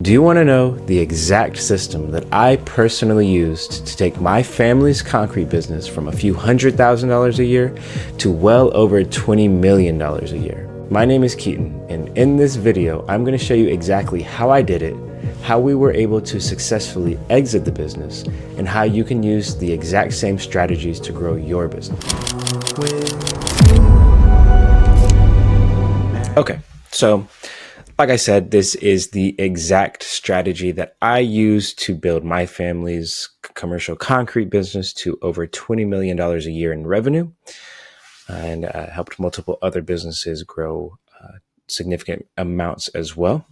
Do you want to know the exact system that I personally used to take my family's concrete business from a few $100,000 a year to well over $20 million a year? My name is Keaton, and in this video, I'm going to show you exactly how I did it, how we were able to successfully exit the business, and how you can use the exact same strategies to grow your business. Okay, so like I said, this is the exact strategy that I used to build my family's commercial concrete business to over $20 million a year in revenue, and helped multiple other businesses grow significant amounts as well.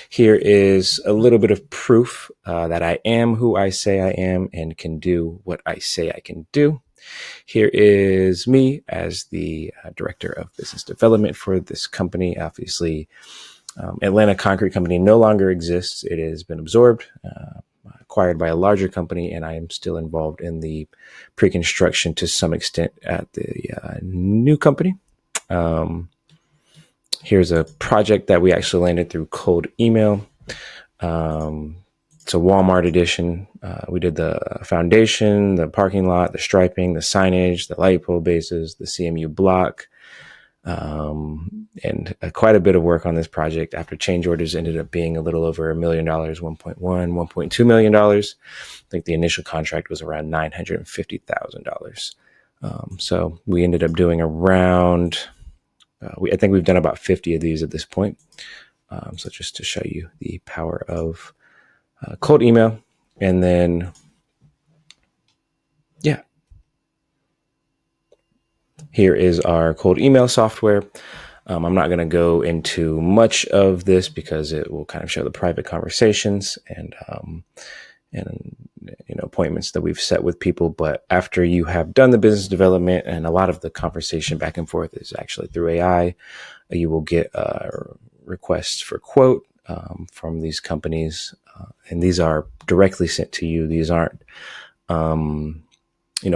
Here is a little bit of proof that I am who I say I am and can do what I say I can do. Here is me as the director of business development for this company. Obviously, Atlanta Concrete Company no longer exists. It has been absorbed, acquired by a larger company, and I am still involved in the pre-construction to some extent at the new company. Here's a project that we actually landed through cold email. It's a Walmart edition. We did the foundation, the parking lot, the striping, the signage, the light pole bases, the CMU block, and quite a bit of work on this project. After change orders ended up being a little over $1 million, $1.2 million. I think the initial contract was around $950,000. So we ended up doing around, I think we've done about 50 of these at this point. So just to show you the power of cold email. And then, yeah. Here is our cold email software. I'm not going to go into much of this because it will kind of show the private conversations and appointments that we've set with people. But after you have done the business development, and a lot of the conversation back and forth is actually through AI, you will get requests for quote from these companies, and these are directly sent to you. These aren't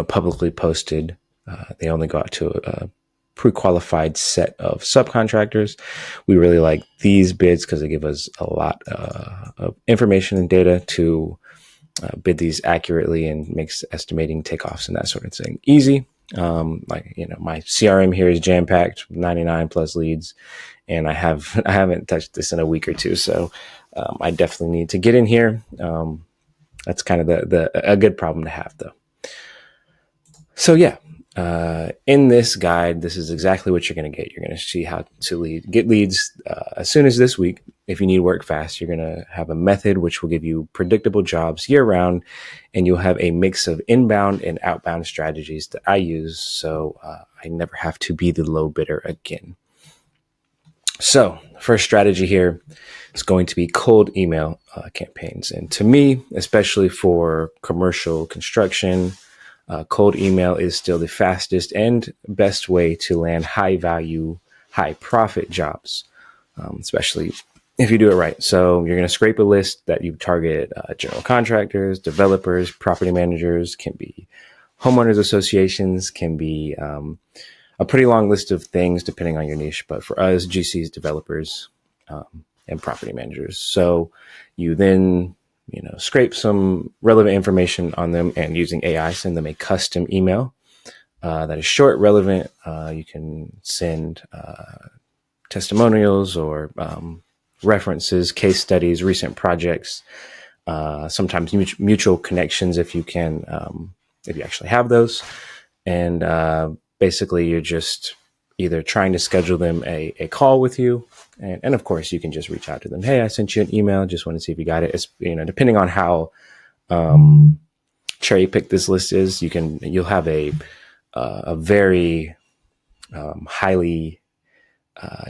publicly posted. They only go out to a pre-qualified set of subcontractors. We really like these bids because they give us a lot of information and data to bid these accurately and makes estimating takeoffs and that sort of thing easy. My CRM here is jam-packed, 99 plus leads, and I haven't touched this in a week or two. So I definitely need to get in here. That's kind of a good problem to have, though. So yeah. In this guide, this is exactly what you're going to get. You're going to see how to get leads as soon as this week. If you need work fast, you're going to have a method which will give you predictable jobs year round, and you'll have a mix of inbound and outbound strategies that I use, so I never have to be the low bidder again. So first strategy here is going to be cold email campaigns. And to me, especially for commercial construction, cold email is still the fastest and best way to land high value, high profit jobs, especially if you do it right. So you're going to scrape a list that you target general contractors, developers, property managers, can be homeowners associations, can be a pretty long list of things depending on your niche. But for us, GCs, developers, and property managers. So you then scrape some relevant information on them, and using AI, send them a custom email that is short, relevant. You can send testimonials or references, case studies, recent projects, sometimes mutual connections if you can, if you actually have those. And basically, you're just either trying to schedule them a call with you. And of course, you can just reach out to them. Hey, I sent you an email. Just want to see if you got it. It's, depending on how cherry picked this list is, you'll have a very highly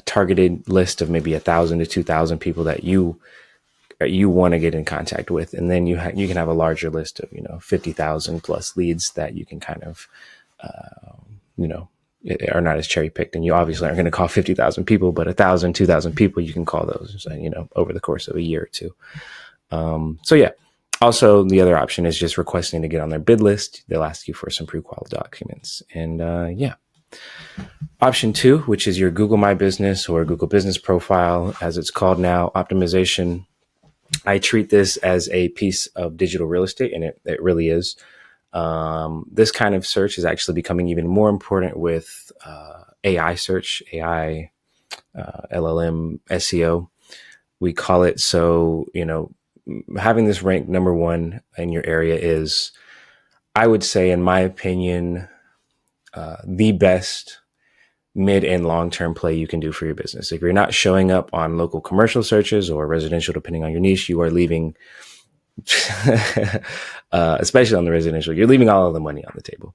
targeted list of maybe 1,000 to 2,000 people that you want to get in contact with, and then you can have a larger list of 50,000 plus leads that you can kind of are not as cherry picked, and you obviously aren't going to call 50,000 people, but 1,000, 2,000 people, you can call those, over the course of a year or two. So yeah. Also, the other option is just requesting to get on their bid list. They'll ask you for some pre-qual documents, and yeah. Option 2, which is your Google My Business or Google Business Profile, as it's called now, optimization. I treat this as a piece of digital real estate, and it really is. This kind of search is actually becoming even more important with AI search, AI, LLM, SEO, we call it. So, having this ranked number one in your area is, I would say, in my opinion, the best mid and long-term play you can do for your business. If you're not showing up on local commercial searches or residential, depending on your niche, you are leaving, especially on the residential, you're leaving all of the money on the table.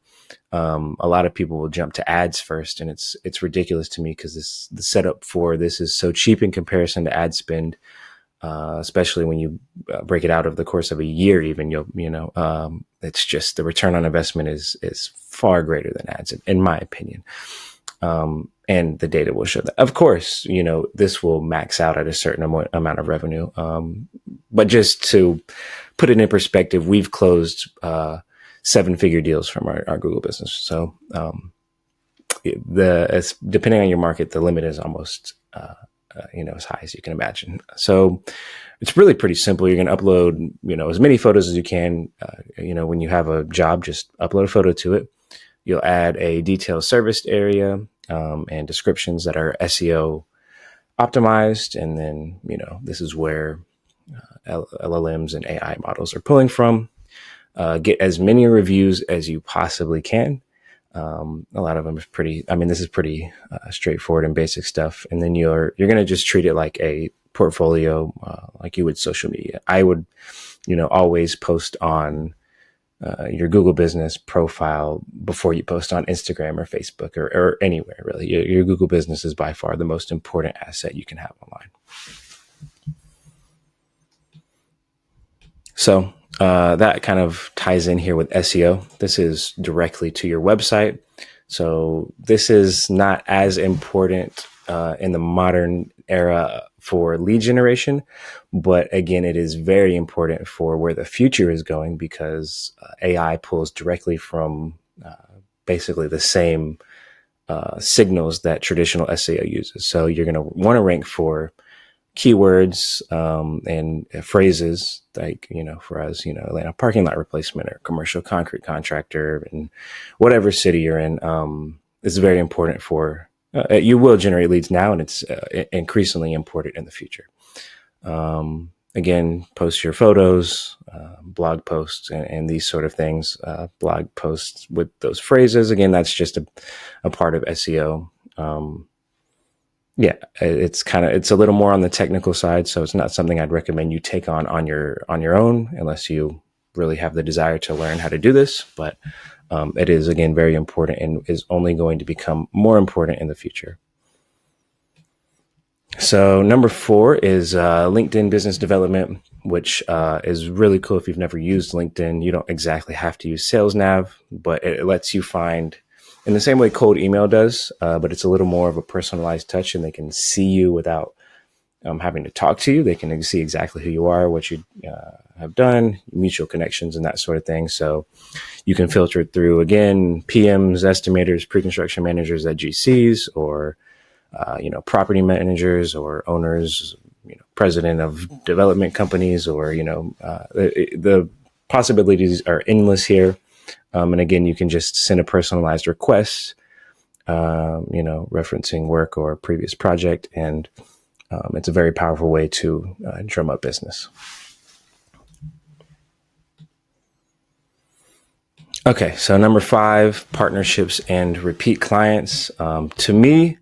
A lot of people will jump to ads first, and it's ridiculous to me because the setup for this is so cheap in comparison to ad spend, especially when you break it out over the course of a year. Even it's just the return on investment is far greater than ads, in my opinion. And the data will show that. Of course, this will max out at a certain amount of revenue. But just to put it in perspective, we've closed 7-figure deals from our Google business. So depending on your market, the limit is almost as high as you can imagine. So it's really pretty simple. You're going to upload as many photos as you can. When you have a job, just upload a photo to it. You'll add a detailed serviced area and descriptions that are SEO optimized. And then, this is where LLMs and AI models are pulling from. Get as many reviews as you possibly can. A lot of them is this is pretty straightforward and basic stuff. And then you're going to just treat it like a portfolio, like you would social media. I would, always post on your Google business profile before you post on Instagram or Facebook or anywhere, really. Your Google business is by far the most important asset you can have online. So that kind of ties in here with SEO. This is directly to your website. So this is not as important in the modern era for lead generation, but again, it is very important for where the future is going, because AI pulls directly from basically the same signals that traditional SEO uses. So you're going to want to rank for keywords and phrases like, for us, Atlanta parking lot replacement or commercial concrete contractor, and whatever city you're in. It's very important for, you will generate leads now, and it's increasingly important in the future. Again, post your photos, blog posts, and these sort of things, blog posts with those phrases. Again, that's just a part of SEO. It's a little more on the technical side, so it's not something I'd recommend you take on your own unless you really have the desire to learn how to do this. But it is, again, very important and is only going to become more important in the future. So number 4 is LinkedIn business development, which is really cool. If you've never used LinkedIn, you don't exactly have to use Sales Nav, but it lets you find, in the same way cold email does, but it's a little more of a personalized touch, and they can see you without having to talk to you. They can see exactly who you are, what you have done, mutual connections, and that sort of thing. So you can filter through, again, PMs, estimators, pre-construction managers at GCs, or property managers or owners, president of development companies, or the possibilities are endless here. And again, you can just send a personalized request, referencing work or previous project. And it's a very powerful way to drum up business. Okay, so number 5, partnerships and repeat clients. To me,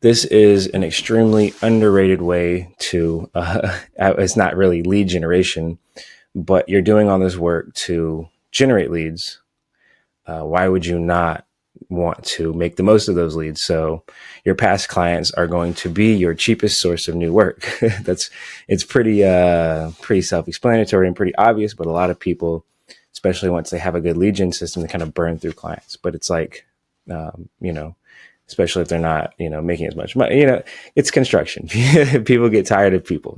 this is an extremely underrated way to, it's not really lead generation, but you're doing all this work to generate leads. Why would you not want to make the most of those leads? So your past clients are going to be your cheapest source of new work. It's pretty self-explanatory and pretty obvious, but a lot of people, especially once they have a good lead gen system, they kind of burn through clients. But it's like, especially if they're not, making as much money, it's construction. People get tired of people,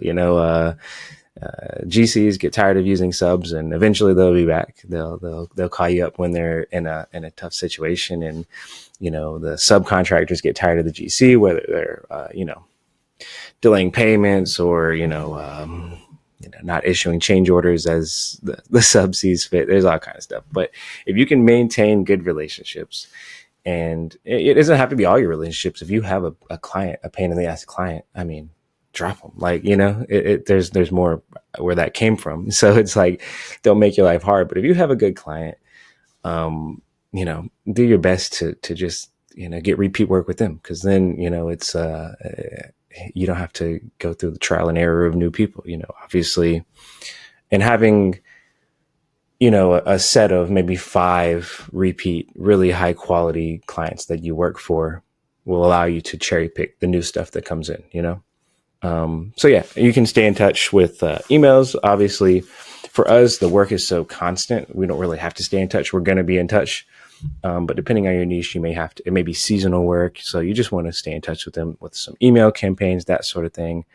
GCs get tired of using subs, and eventually they'll be back. They'll call you up when they're in a tough situation. And, the subcontractors get tired of the GC, whether they're, delaying payments or, not issuing change orders as the sub sees fit. There's all kind of stuff. But if you can maintain good relationships, and it doesn't have to be all your relationships. If you have a client, a pain in the ass client, I mean, drop them. Like, there's more where that came from. So it's like, don't make your life hard. But if you have a good client, do your best to just, get repeat work with them. Because then, it's, you don't have to go through the trial and error of new people, obviously. And having, a set of maybe 5 repeat, really high quality clients that you work for will allow you to cherry pick the new stuff that comes in, So yeah, you can stay in touch with emails. Obviously, for us, the work is so constant. We don't really have to stay in touch. We're going to be in touch. But depending on your niche, you may have to, it may be seasonal work. So you just want to stay in touch with them with some email campaigns, that sort of thing.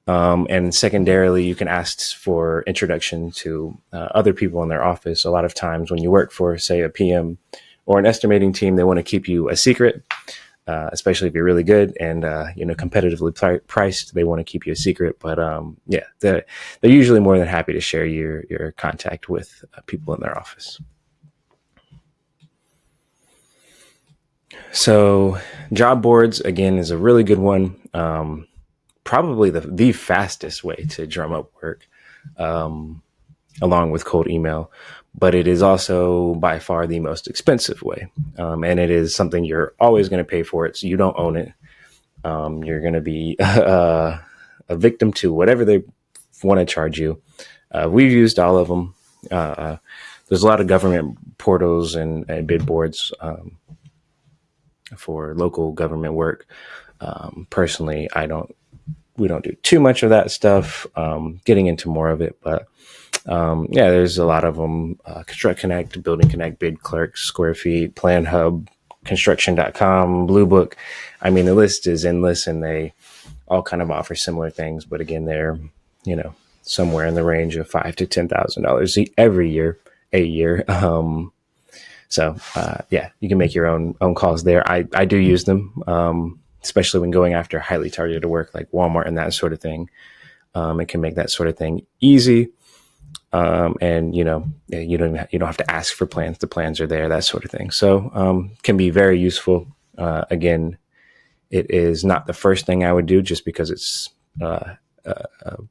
And secondarily, you can ask for introduction to other people in their office. A lot of times when you work for, say, a PM or an estimating team, they want to keep you a secret, especially if you're really good and, competitively priced. They want to keep you a secret. But they're usually more than happy to share your contact with people in their office. So job boards, again, is a really good one. Probably the fastest way to drum up work, along with cold email, but it is also by far the most expensive way. And it is something you're always going to pay for it. So you don't own it. You're going to be a victim to whatever they want to charge you. We've used all of them. There's a lot of government portals and bid boards, for local government work. Personally, we don't do too much of that stuff, getting into more of it, but there's a lot of them. Construct Connect, Building Connect, Bid Clerk, Square Feet, Plan Hub, Construction.com, Blue Book. I mean, the list is endless and they all kind of offer similar things, but again, they're, somewhere in the range of $5,000 to $10,000 every year, a year. So you can make your own calls there. I do use them, especially when going after highly targeted work like Walmart and that sort of thing. It can make that sort of thing easy. And you don't have to ask for plans. The plans are there, that sort of thing. So can be very useful. Again, it is not the first thing I would do just because it's a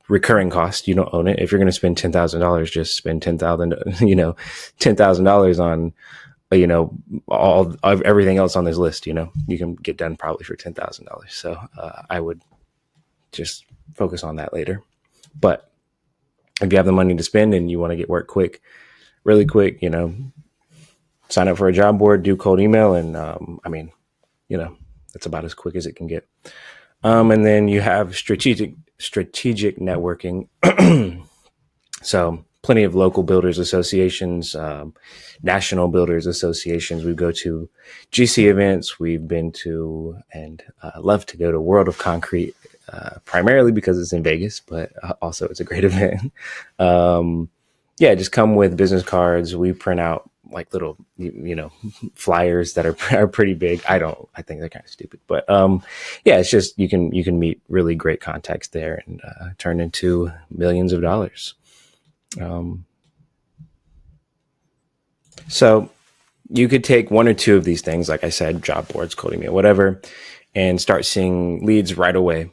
recurring cost. You don't own it. If you're going to spend $10,000, just spend $10,000 on all of everything else on this list. You can get done probably for $10,000. So I would just focus on that later. But if you have the money to spend and you want to get work quick, really quick, sign up for a job board, do cold email. And that's about as quick as it can get. And then you have strategic networking. So plenty of local builders associations, national builders associations. We go to GC events. We've been to and love to go to World of Concrete, primarily because it's in Vegas, but also it's a great event. Just come with business cards. We print out like little, flyers that are pretty big. I think they're kind of stupid, but it's just you can meet really great contacts there and turn into millions of dollars. So you could take one or two of these things, like I said, job boards, cold email, whatever, and start seeing leads right away.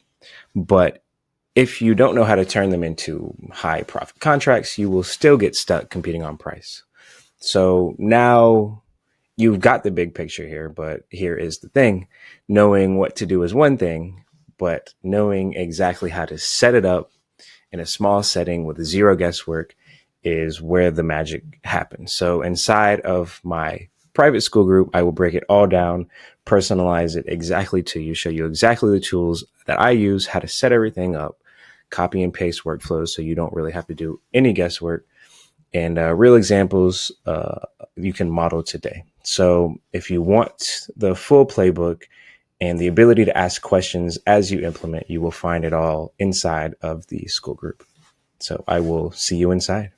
But if you don't know how to turn them into high profit contracts, you will still get stuck competing on price. So now you've got the big picture here, but here is the thing. Knowing what to do is one thing, but knowing exactly how to set it up in a small setting with zero guesswork is where the magic happens. So inside of my private school group, I will break it all down, personalize it exactly to you, show you exactly the tools that I use, how to set everything up, copy and paste workflows so you don't really have to do any guesswork, and real examples you can model today. So if you want the full playbook and the ability to ask questions as you implement, you will find it all inside of the school group. So I will see you inside.